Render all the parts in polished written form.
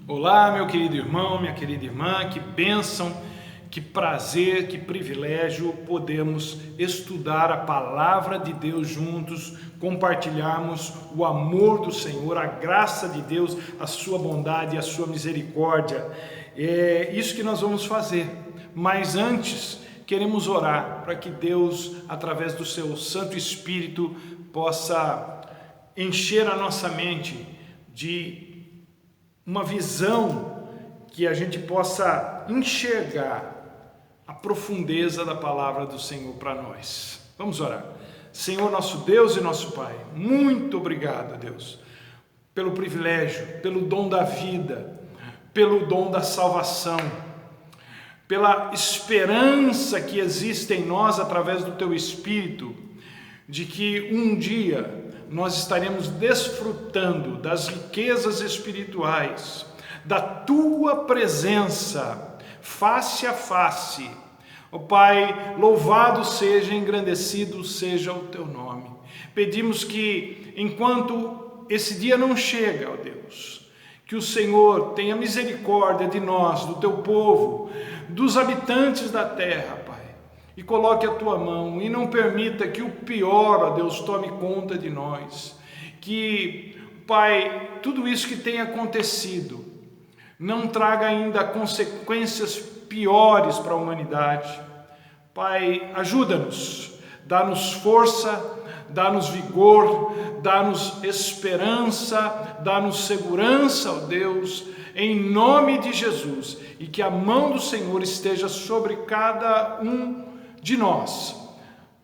Olá, meu querido irmão, minha querida irmã, que bênção, que prazer, que privilégio podemos estudar a palavra de Deus juntos, compartilharmos o amor do Senhor, a graça de Deus, a sua bondade e a sua misericórdia. É isso que nós vamos fazer, mas antes queremos orar para que Deus, através do seu Santo Espírito, possa encher a nossa mente de uma visão que a gente possa enxergar a profundeza da palavra do Senhor para nós. Vamos orar. Senhor, nosso Deus e nosso Pai, muito obrigado, Deus, pelo privilégio, pelo dom da vida, pelo dom da salvação, pela esperança que existe em nós através do Teu Espírito, de que um dia nós estaremos desfrutando das riquezas espirituais, da Tua presença, face a face. Ó Pai, louvado seja, engrandecido seja o Teu nome. Pedimos que, enquanto esse dia não chega, ó Deus, que o Senhor tenha misericórdia de nós, do Teu povo, dos habitantes da terra, Pai, e coloque a Tua mão e não permita que o pior, ó Deus, tome conta de nós. Que, Pai, tudo isso que tem acontecido não traga ainda consequências piores para a humanidade. Pai, ajuda-nos, dá-nos força, dá-nos vigor, dá-nos esperança, dá-nos segurança, ó Deus, em nome de Jesus, e que a mão do Senhor esteja sobre cada um de nós,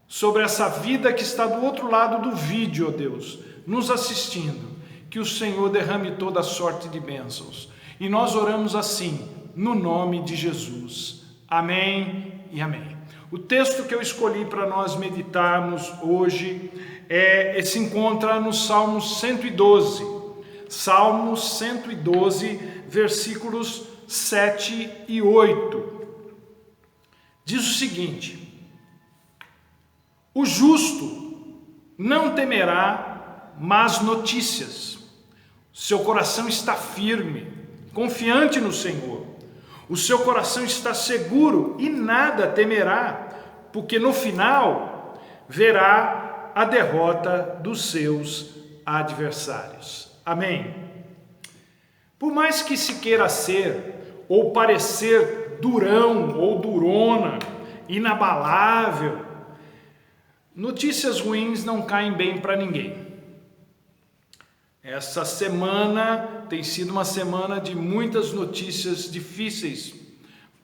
sobre essa vida que está do outro lado do vídeo, ó Deus, nos assistindo, que o Senhor derrame toda sorte de bênçãos. E nós oramos assim, no nome de Jesus. Amém e amém. O texto que eu escolhi para nós meditarmos hoje se encontra no Salmo 112. Salmo 112, versículos 7 e 8. Diz o seguinte: o justo não temerá más notícias. Seu coração está firme, confiante no Senhor. O seu coração está seguro e nada temerá, porque no final verá a derrota dos seus adversários. Amém. Por mais que se queira ser ou parecer durão ou durona, inabalável, notícias ruins não caem bem para ninguém. Essa semana tem sido uma semana de muitas notícias difíceis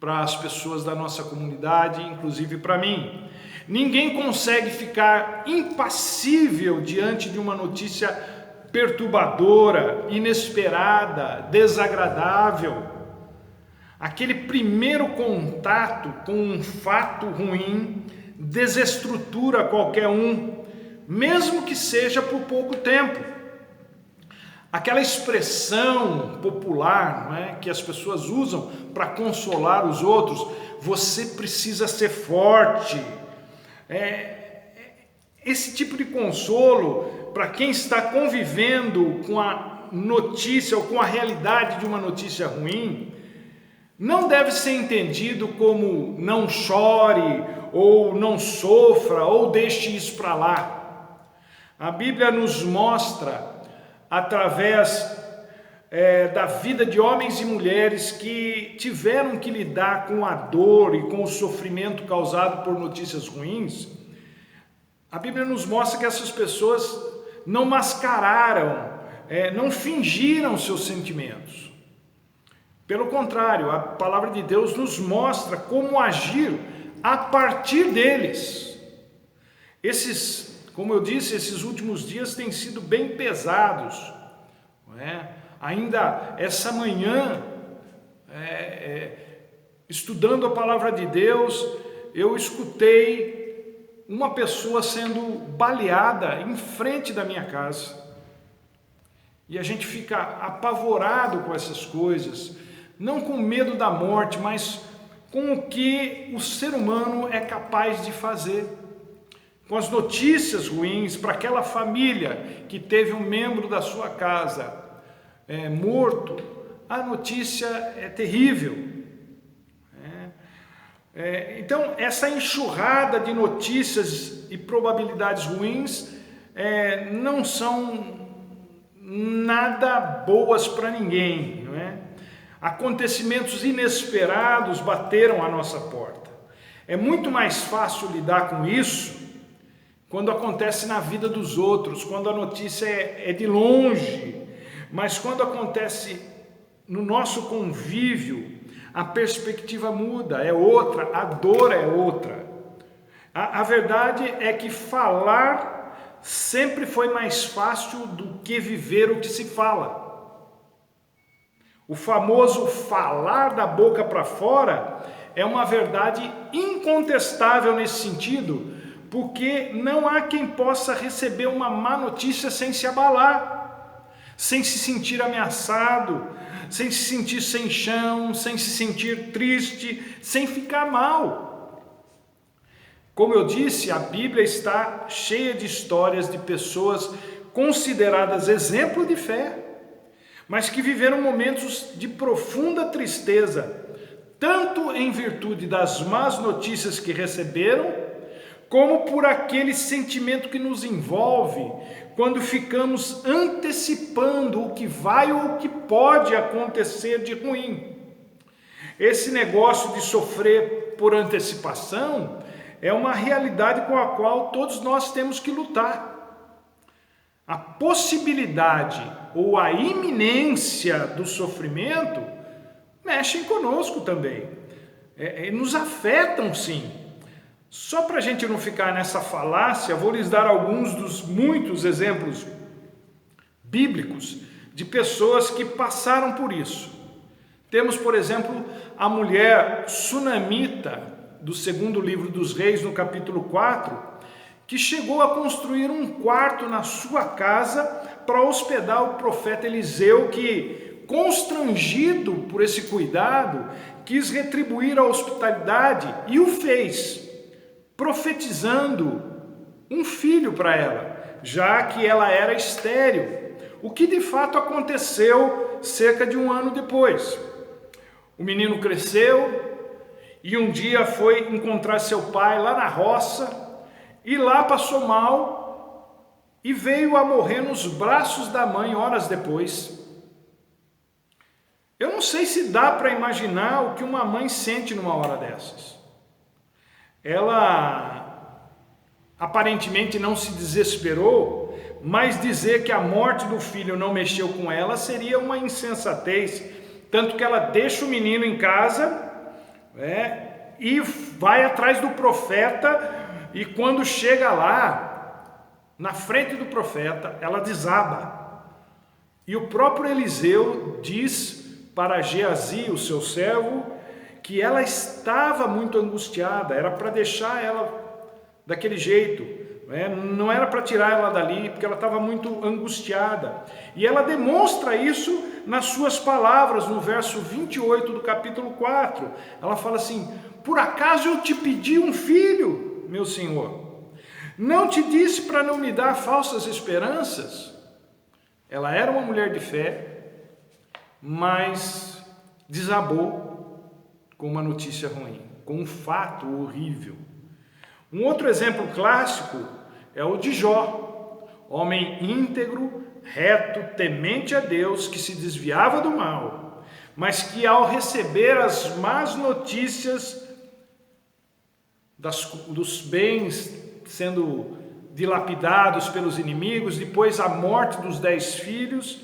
para as pessoas da nossa comunidade, inclusive para mim. Ninguém consegue ficar impassível diante de uma notícia perturbadora, inesperada, desagradável. Aquele primeiro contato com um fato ruim desestrutura qualquer um, mesmo que seja por pouco tempo. Aquela expressão popular, não é, que as pessoas usam para consolar os outros: você precisa ser forte. Esse tipo de consolo, para quem está convivendo com a notícia ou com a realidade de uma notícia ruim, não deve ser entendido como não chore, ou não sofra, ou deixe isso para lá. A Bíblia nos mostra, através da vida de homens e mulheres que tiveram que lidar com a dor e com o sofrimento causado por notícias ruins, a Bíblia nos mostra que essas pessoas não mascararam, não fingiram seus sentimentos. Pelo contrário, a palavra de Deus nos mostra como agir a partir deles. Como eu disse, esses últimos dias têm sido bem pesados, não é? Ainda essa manhã, estudando a palavra de Deus, eu escutei uma pessoa sendo baleada em frente da minha casa. E a gente fica apavorado com essas coisas, não com medo da morte, mas com o que o ser humano é capaz de fazer. Com as notícias ruins para aquela família que teve um membro da sua casa morto a notícia é terrível. Então, essa enxurrada de notícias e probabilidades ruins não são nada boas para ninguém, não é? Acontecimentos inesperados bateram à nossa porta. É muito mais fácil lidar com isso quando acontece na vida dos outros, quando a notícia é de longe, mas quando acontece no nosso convívio, a perspectiva muda, é outra, a dor é outra. A verdade é que falar sempre foi mais fácil do que viver o que se fala. O famoso falar da boca para fora é uma verdade incontestável nesse sentido, porque não há quem possa receber uma má notícia sem se abalar, sem se sentir ameaçado, sem se sentir sem chão, sem se sentir triste, sem ficar mal. Como eu disse, a Bíblia está cheia de histórias de pessoas consideradas exemplo de fé, mas que viveram momentos de profunda tristeza, tanto em virtude das más notícias que receberam, como por aquele sentimento que nos envolve quando ficamos antecipando o que vai ou o que pode acontecer de ruim. Esse negócio de sofrer por antecipação é uma realidade com a qual todos nós temos que lutar. A possibilidade ou a iminência do sofrimento mexem conosco também, nos afetam sim. Só para a gente não ficar nessa falácia, vou lhes dar alguns dos muitos exemplos bíblicos de pessoas que passaram por isso. Temos, por exemplo, a mulher sunamita, do segundo livro dos Reis, no capítulo 4, que chegou a construir um quarto na sua casa para hospedar o profeta Eliseu, que, constrangido por esse cuidado, quis retribuir a hospitalidade e o fez, profetizando um filho para ela, já que ela era estéril, o que de fato aconteceu cerca de 1 ano depois. O menino cresceu e um dia foi encontrar seu pai lá na roça, e lá passou mal e veio a morrer nos braços da mãe horas depois. Eu não sei se dá para imaginar o que uma mãe sente numa hora dessas. Ela aparentemente não se desesperou, mas dizer que a morte do filho não mexeu com ela seria uma insensatez. Tanto que ela deixa o menino em casa e vai atrás do profeta. E quando chega lá, na frente do profeta, ela desaba. E o próprio Eliseu diz para Geazi, o seu servo, que ela estava muito angustiada, era para deixar ela daquele jeito, não era para tirar ela dali, porque ela estava muito angustiada. E ela demonstra isso nas suas palavras, no verso 28 do capítulo 4. Ela fala assim: por acaso eu te pedi um filho, meu Senhor? Não te disse para não me dar falsas esperanças? Ela era uma mulher de fé, mas desabou com uma notícia ruim, com um fato horrível. Um outro exemplo clássico é o de Jó, homem íntegro, reto, temente a Deus, que se desviava do mal, mas que ao receber as más notícias dos bens sendo dilapidados pelos inimigos, depois a morte dos 10 filhos,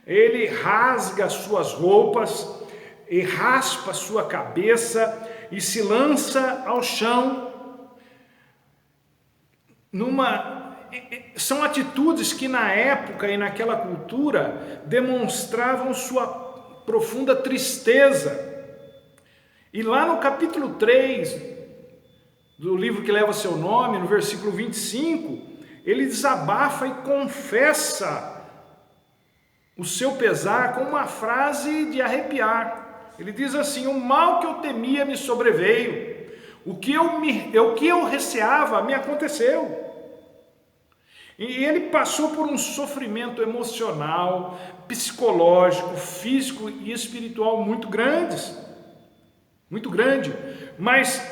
ele rasga suas roupas e raspa sua cabeça e se lança ao chão. São atitudes que na época e naquela cultura demonstravam sua profunda tristeza. E lá no capítulo 3 do livro que leva seu nome, no versículo 25, ele desabafa e confessa o seu pesar com uma frase de arrepiar. Ele diz assim: o mal que eu temia me sobreveio, o que eu receava me aconteceu. E ele passou por um sofrimento emocional, psicológico, físico e espiritual muito grande, mas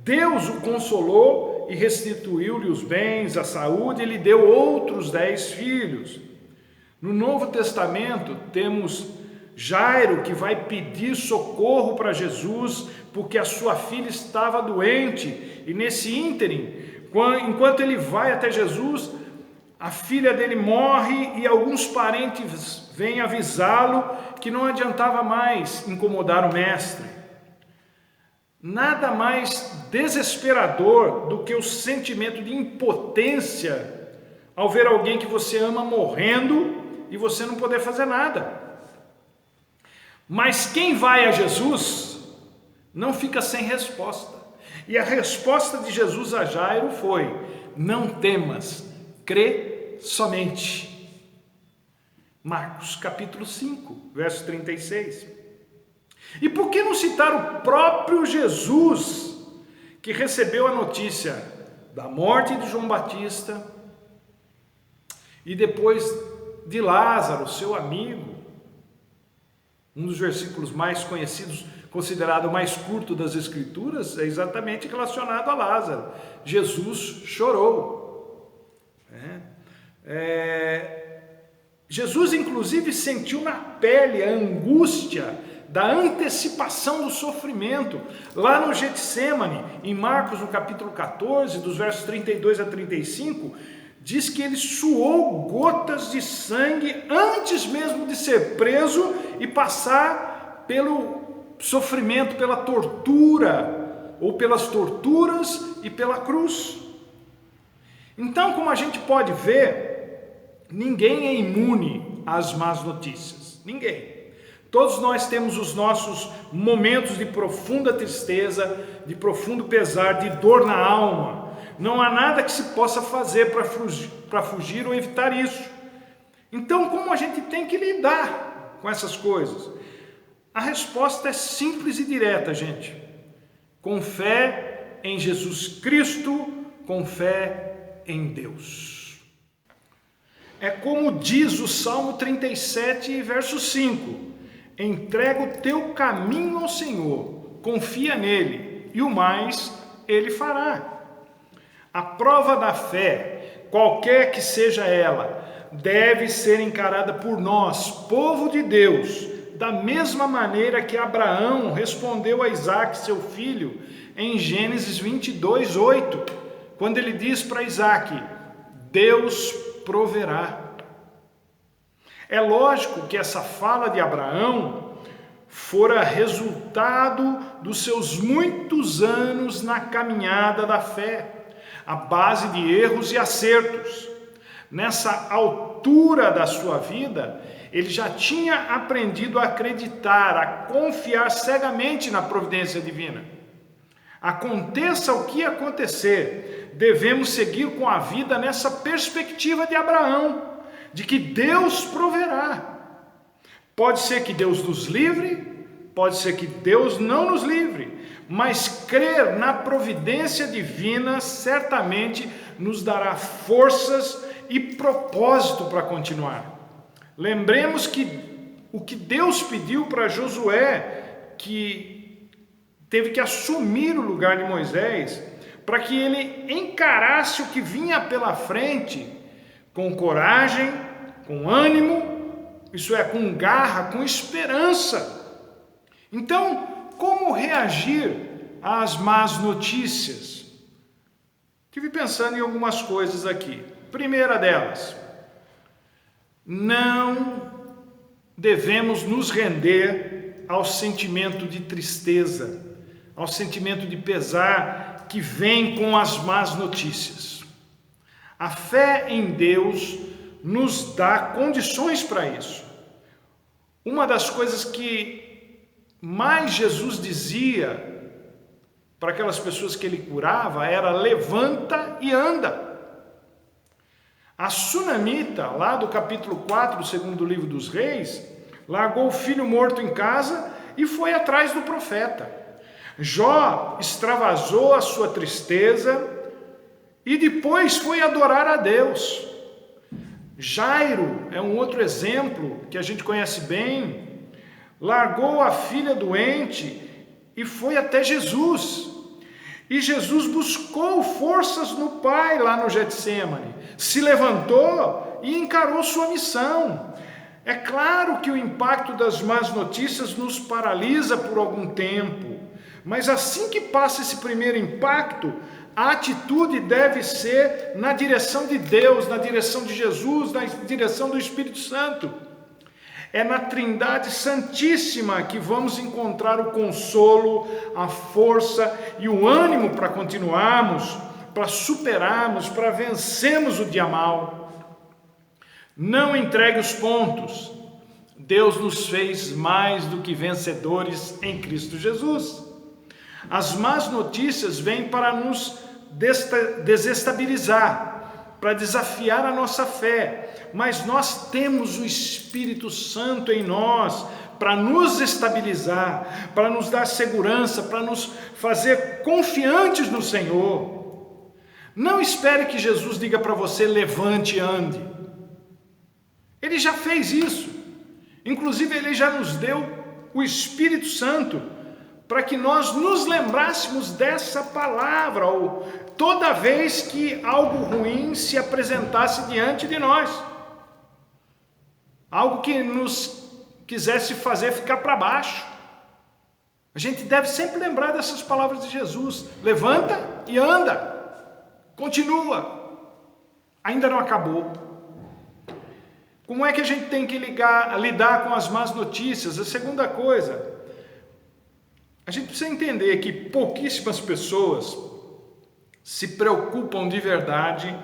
Deus o consolou e restituiu-lhe os bens, a saúde, e lhe deu outros 10 filhos. No Novo Testamento temos Jairo, que vai pedir socorro para Jesus, porque a sua filha estava doente, e nesse ínterim, enquanto ele vai até Jesus, a filha dele morre e alguns parentes vêm avisá-lo que não adiantava mais incomodar o mestre. Nada mais desesperador do que o sentimento de impotência ao ver alguém que você ama morrendo e você não poder fazer nada. Mas quem vai a Jesus não fica sem resposta. E a resposta de Jesus a Jairo foi: não temas, crê somente. Marcos capítulo 5, verso 36. E por que não citar o próprio Jesus, que recebeu a notícia da morte de João Batista e depois de Lázaro, seu amigo? Um dos versículos mais conhecidos, considerado o mais curto das Escrituras, é exatamente relacionado a Lázaro. Jesus chorou. Jesus, inclusive, sentiu na pele a angústia da antecipação do sofrimento. Lá no Getsêmani, em Marcos, no capítulo 14, dos versos 32 a 35, diz que ele suou gotas de sangue antes mesmo de ser preso e passar pelo sofrimento, pela tortura, ou pelas torturas e pela cruz. Então, como a gente pode ver, ninguém é imune às más notícias. Ninguém. Todos nós temos os nossos momentos de profunda tristeza, de profundo pesar, de dor na alma. Não há nada que se possa fazer para fugir ou evitar isso. Então, como a gente tem que lidar com essas coisas? A resposta é simples e direta, gente. Com fé em Jesus Cristo, com fé em Deus. É como diz o Salmo 37, verso 5. Entrega o teu caminho ao Senhor, confia nele, e o mais ele fará. A prova da fé, qualquer que seja ela, deve ser encarada por nós, povo de Deus, da mesma maneira que Abraão respondeu a Isaque, seu filho, em Gênesis 22, 8, quando ele diz para Isaque: Deus proverá. É lógico que essa fala de Abraão fora resultado dos seus muitos anos na caminhada da fé, à base de erros e acertos. Nessa altura da sua vida, ele já tinha aprendido a acreditar, a confiar cegamente na providência divina. Aconteça o que acontecer, devemos seguir com a vida nessa perspectiva de Abraão, de que Deus proverá. Pode ser que Deus nos livre, pode ser que Deus não nos livre, mas crer na providência divina certamente nos dará forças e propósito para continuar. Lembremos que o que Deus pediu para Josué, que teve que assumir o lugar de Moisés, para que ele encarasse o que vinha pela frente com coragem, com ânimo, isso é, com garra, com esperança. Então, como reagir às más notícias? Estive pensando em algumas coisas aqui. Primeira delas, não devemos nos render ao sentimento de tristeza, ao sentimento de pesar que vem com as más notícias. A fé em Deus nos dá condições para isso. Uma das coisas que mais Jesus dizia para aquelas pessoas que ele curava era: levanta e anda. A sunamita, lá do capítulo 4 do segundo livro dos Reis, largou o filho morto em casa e foi atrás do profeta. Jó extravasou a sua tristeza e depois foi adorar a Deus. Jairo é um outro exemplo que a gente conhece bem. Largou a filha doente e foi até Jesus. E Jesus buscou forças no Pai lá no Getsêmani. Se levantou e encarou sua missão. É claro que o impacto das más notícias nos paralisa por algum tempo. Mas assim que passa esse primeiro impacto, a atitude deve ser na direção de Deus, na direção de Jesus, na direção do Espírito Santo. É na Trindade Santíssima que vamos encontrar o consolo, a força e o ânimo para continuarmos, para superarmos, para vencermos o dia mau. Não entregue os pontos. Deus nos fez mais do que vencedores em Cristo Jesus. As más notícias vêm para nos desestabilizar, para desafiar a nossa fé, mas nós temos o Espírito Santo em nós para nos estabilizar, para nos dar segurança, para nos fazer confiantes no Senhor. Não espere que Jesus diga para você: levante e ande. Ele já fez isso. Inclusive, Ele já nos deu o Espírito Santo para que nós nos lembrássemos dessa palavra, ou toda vez que algo ruim se apresentasse diante de nós, algo que nos quisesse fazer ficar para baixo. A gente deve sempre lembrar dessas palavras de Jesus: levanta e anda, continua, ainda não acabou. Como é que a gente tem que lidar com as más notícias? A segunda coisa, a gente precisa entender que pouquíssimas pessoas se preocupam de verdade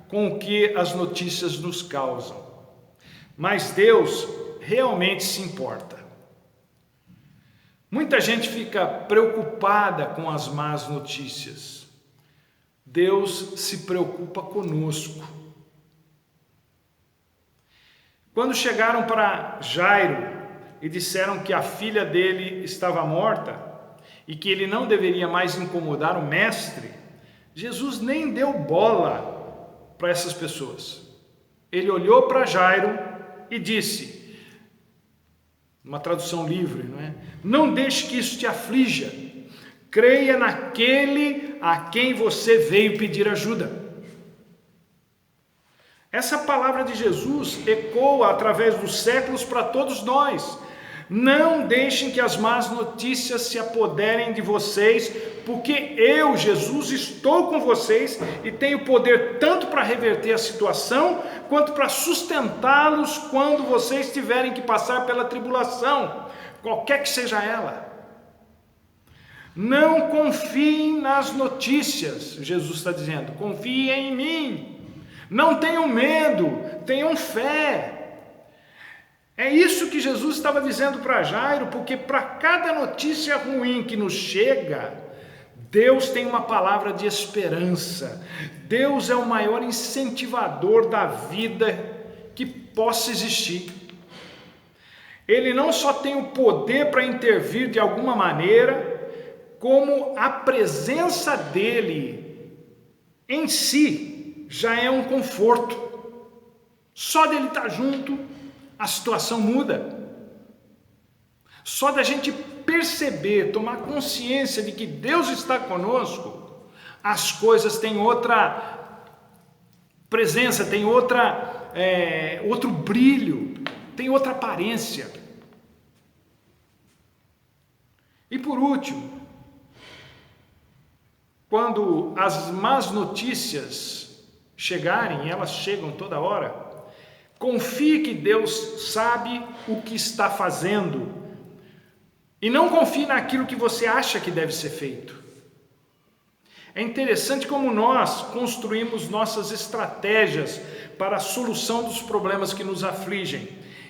com o que as notícias nos causam. Mas Deus realmente se importa. Muita gente fica preocupada com as más notícias. Deus se preocupa conosco. Quando chegaram para Jairo e disseram que a filha dele estava morta e que ele não deveria mais incomodar o mestre, Jesus nem deu bola para essas pessoas. Ele olhou para Jairo e disse, numa tradução livre, não deixe que isso te aflija, creia naquele a quem você veio pedir ajuda. Essa palavra de Jesus ecoa através dos séculos para todos nós. Não deixem que as más notícias se apoderem de vocês, porque eu, Jesus, estou com vocês e tenho poder tanto para reverter a situação, quanto para sustentá-los quando vocês tiverem que passar pela tribulação, qualquer que seja ela. Não confiem nas notícias, Jesus está dizendo, confiem em mim. Não tenham medo, tenham fé. É isso que Jesus estava dizendo para Jairo, porque para cada notícia ruim que nos chega, Deus tem uma palavra de esperança. Deus é o maior incentivador da vida que possa existir. Ele não só tem o poder para intervir de alguma maneira, como a presença dele em si já é um conforto. Só dele estar junto, a situação muda. Só da gente perceber, tomar consciência de que Deus está conosco, as coisas têm outra presença, têm outro brilho, tem outra aparência. E por último, quando as más notícias chegarem, elas chegam toda hora, confie que Deus sabe o que está fazendo e não confie naquilo que você acha que deve ser feito. É interessante como nós construímos nossas estratégias para a solução dos problemas que nos afligem,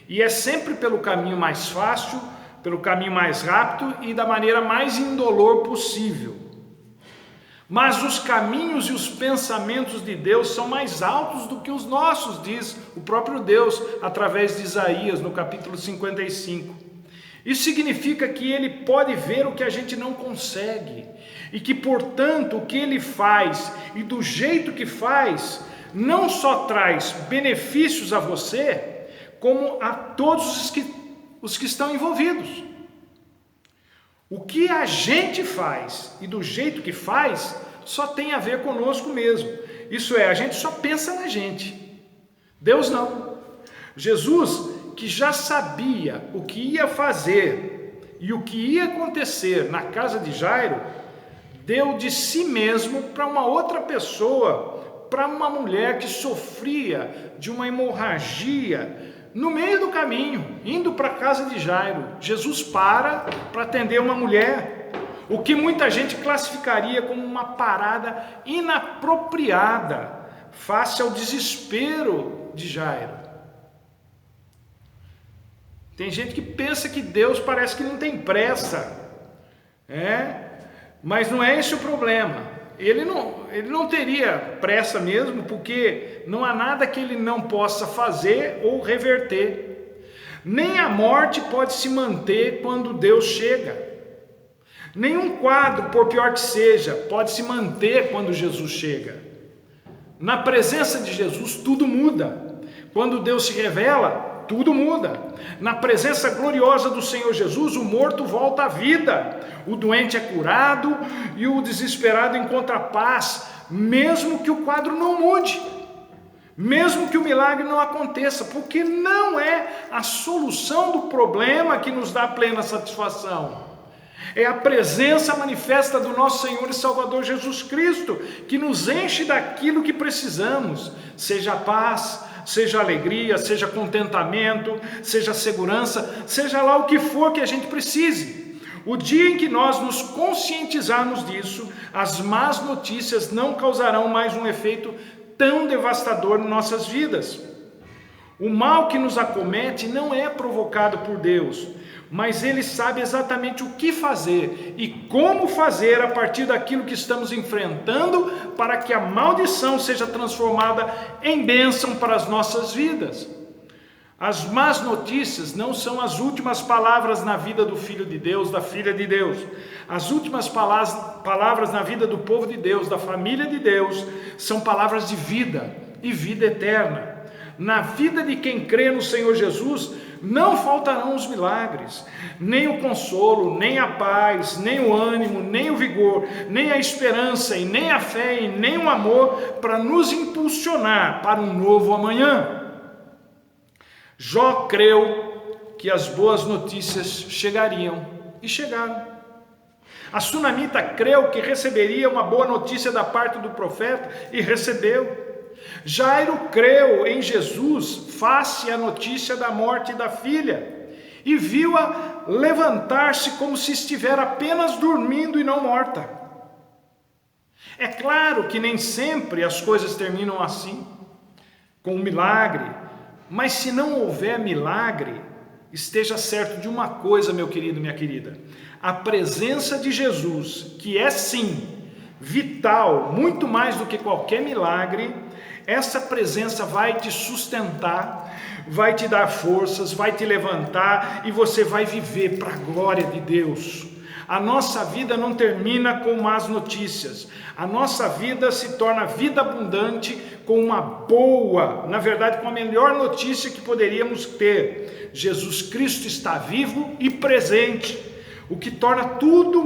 e é sempre pelo caminho mais fácil, pelo caminho mais rápido e da maneira mais indolor possível. Mas os caminhos e os pensamentos de Deus são mais altos do que os nossos, diz o próprio Deus, através de Isaías, no capítulo 55. Isso significa que ele pode ver o que a gente não consegue, e que, portanto, o que ele faz e do jeito que faz, não só traz benefícios a você, como a todos os que estão envolvidos. O que a gente faz e do jeito que faz, só tem a ver conosco mesmo. Isso é, a gente só pensa na gente. Deus não. Jesus, que já sabia o que ia fazer e o que ia acontecer na casa de Jairo, deu de si mesmo para uma outra pessoa, para uma mulher que sofria de uma hemorragia no meio do caminho, indo para a casa de Jairo. Jesus para atender uma mulher, o que muita gente classificaria como uma parada inapropriada face ao desespero de Jairo. Tem gente que pensa que Deus parece que não tem pressa, mas não é esse o problema. Ele não teria pressa mesmo, porque não há nada que ele não possa fazer ou reverter. Nem a morte pode se manter quando Deus chega. Nenhum quadro, por pior que seja, pode se manter quando Jesus chega. Na presença de Jesus tudo muda. Quando Deus se revela, tudo muda. Na presença gloriosa do Senhor Jesus, o morto volta à vida, o doente é curado e o desesperado encontra paz, mesmo que o quadro não mude, mesmo que o milagre não aconteça, porque não é a solução do problema que nos dá plena satisfação. É a presença manifesta do nosso Senhor e Salvador Jesus Cristo que nos enche daquilo que precisamos, seja a paz, seja alegria, seja contentamento, seja segurança, seja lá o que for que a gente precise. O dia em que nós nos conscientizarmos disso, as más notícias não causarão mais um efeito tão devastador em nossas vidas. O mal que nos acomete não é provocado por Deus, mas Ele sabe exatamente o que fazer e como fazer a partir daquilo que estamos enfrentando, para que a maldição seja transformada em bênção para as nossas vidas. As más notícias não são as últimas palavras na vida do Filho de Deus, da Filha de Deus. As últimas palavras na vida do povo de Deus, da família de Deus, são palavras de vida e vida eterna. Na vida de quem crê no Senhor Jesus, não faltarão os milagres, nem o consolo, nem a paz, nem o ânimo, nem o vigor, nem a esperança, e nem a fé, e nem o amor para nos impulsionar para um novo amanhã. Jó creu que as boas notícias chegariam, e chegaram. A sunamita creu que receberia uma boa notícia da parte do profeta, e recebeu. Jairo creu em Jesus face à notícia da morte da filha, e viu-a levantar-se como se estivesse apenas dormindo e não morta. É claro que nem sempre as coisas terminam assim, com um milagre, mas se não houver milagre, esteja certo de uma coisa, meu querido, minha querida: a presença de Jesus, que é sim vital, muito mais do que qualquer milagre, essa presença vai te sustentar, vai te dar forças, vai te levantar, e você vai viver para a glória de Deus. A nossa vida não termina com más notícias, a nossa vida se torna vida abundante com uma boa, na verdade com a melhor notícia que poderíamos ter: Jesus Cristo está vivo e presente, o que torna tudo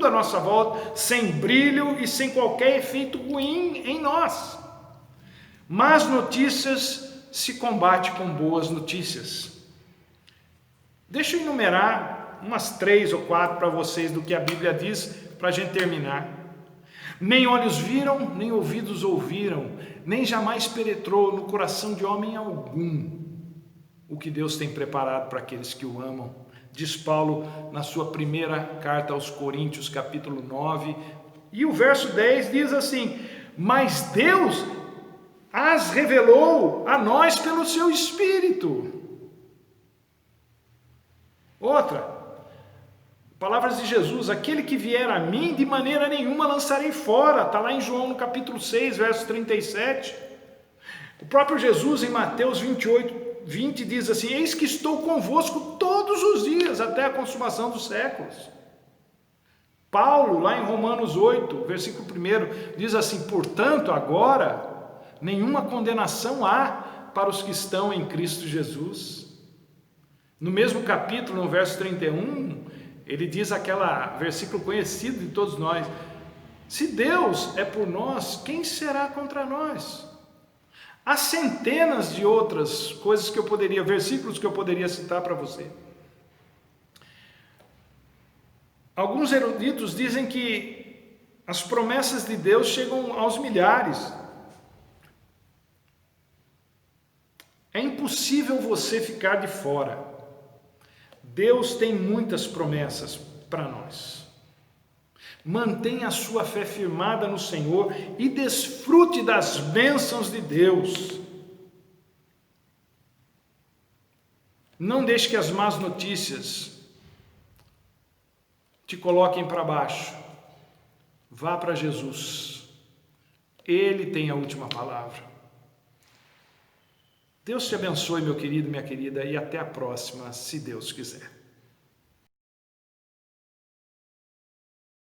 à nossa volta sem brilho e sem qualquer efeito ruim em nós. Más notícias se combate com boas notícias. Deixa eu enumerar umas 3 ou 4 para vocês do que a Bíblia diz, para a gente terminar. Nem olhos viram, nem ouvidos ouviram, nem jamais penetrou no coração de homem algum o que Deus tem preparado para aqueles que o amam. Diz Paulo na sua primeira carta aos Coríntios, capítulo 9, e o verso 10 diz assim: mas Deus as revelou a nós pelo seu Espírito. Outra, palavras de Jesus: aquele que vier a mim, de maneira nenhuma lançarei fora. Está lá em João no capítulo 6, verso 37. O próprio Jesus, em Mateus 28, 20 diz assim: eis que estou convosco todos os dias, até a consumação dos séculos. Paulo, lá em Romanos 8, versículo 1, diz assim: portanto, agora, nenhuma condenação há para os que estão em Cristo Jesus. No mesmo capítulo, no verso 31, ele diz versículo conhecido de todos nós: se Deus é por nós, quem será contra nós? Há centenas de outras coisas versículos que eu poderia citar para você. Alguns eruditos dizem que as promessas de Deus chegam aos milhares. É impossível você ficar de fora. Deus tem muitas promessas para nós. Mantenha a sua fé firmada no Senhor e desfrute das bênçãos de Deus. Não deixe que as más notícias te coloquem para baixo. Vá para Jesus. Ele tem a última palavra. Deus te abençoe, meu querido, minha querida, e até a próxima, se Deus quiser.